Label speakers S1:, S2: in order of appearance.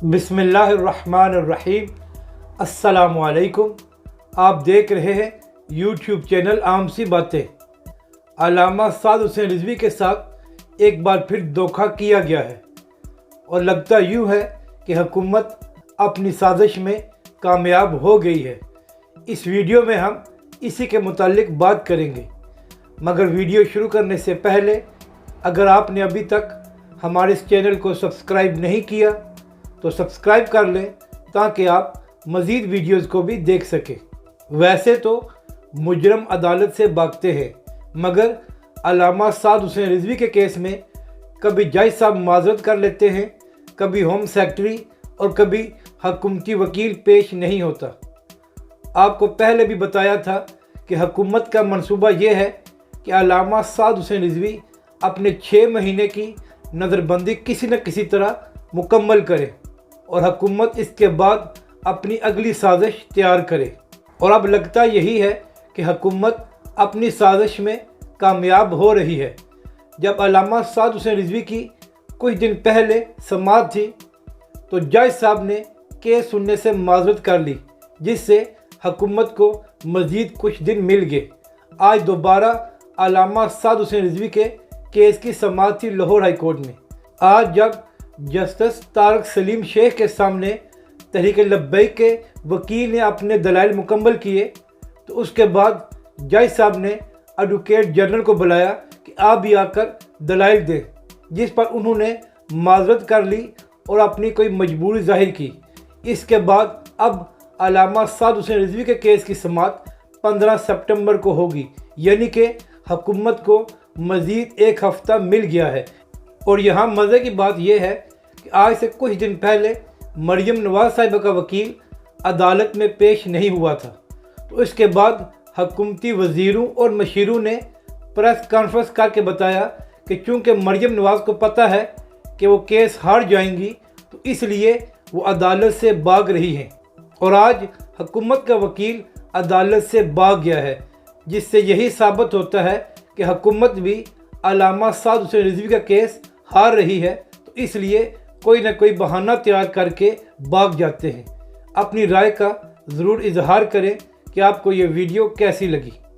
S1: बिस्मिल्लाहिर्रहमानिर्रहीम। अस्सलामुअलैकुम। आप देख रहे हैं यूट्यूब चैनल आम सी बातें। अल्लामा साद हुसैन रिजवी के साथ एक बार फिर धोखा किया गया है और लगता यूँ है कि हुकूमत अपनी साजिश में कामयाब हो गई है। इस वीडियो में हम इसी के मुतालिक बात करेंगे, मगर वीडियो शुरू करने से पहले अगर आपने अभी तक हमारे इस चैनल को सब्सक्राइब नहीं किया तो सब्सक्राइब कर लें ताकि आप मज़ीद वीडियोज़ को भी देख सकें। वैसे तो मुजरम अदालत से भागते हैं, मगर अल्लामा साद हुसैन रिजवी के केस में कभी जज साहब माजरत कर लेते हैं, कभी होम सेक्रेटरी और कभी हुकूमती वकील पेश नहीं होता। आपको पहले भी बताया था कि हुकूमत का मंसूबा ये है कि अल्लामा साद हुसैन रिजवी अपने 6 महीने की नज़रबंदी किसी न किसी तरह मुकम्मल करे और हुकूमत इसके बाद अपनी अगली साजिश तैयार करे। और अब लगता यही है कि हुकूमत अपनी साजिश में कामयाब हो रही है। जब अल्लामा साद हुसैन रिजवी की कुछ दिन पहले समाअत थी तो जज साहब ने केस सुनने से माजरत कर ली, जिससे हुकूमत को मज़ीद कुछ दिन मिल गए। आज दोबारा अल्लामा साद हुसैन रिजवी के केस की समाअत थी लाहौर हाई कोर्ट में। आज जब जस्टिस तारक सलीम शेख के सामने तहरीक लब्बैक के वकील ने अपने दलाइल मुकम्मल किए तो उसके बाद जज साहब ने एडवोकेट जनरल को बुलाया कि आप भी आकर दलाइल दें, जिस पर उन्होंने माजरत कर ली और अपनी कोई मजबूरी जाहिर की। इसके बाद अब अल्लामा साद हुसैन रिजवी के केस की समाअत 15 सितंबर को होगी, यानी कि हुकूमत को मज़ीद एक हफ़्ता मिल गया है। और यहाँ मज़े की बात यह है कि आज से कुछ दिन पहले मरियम नवाज़ साहिबा का वकील अदालत में पेश नहीं हुआ था, तो इसके बाद हुकूमती वज़ीरों और मशीरों ने प्रेस कॉन्फ्रेंस करके बताया कि चूँकि मरियम नवाज़ को पता है कि वो केस हार जाएंगी तो इसलिए वो अदालत से भाग रही हैं। और आज हुकूमत का वकील अदालत से भाग गया है, जिससे यही साबित होता है कि हुकूमत भी अल्लामा साद हुसैन रिजवी का केस हार रही है, तो इसलिए कोई ना कोई बहाना तैयार करके भाग जाते हैं। अपनी राय का ज़रूर इजहार करें कि आपको ये वीडियो कैसी लगी।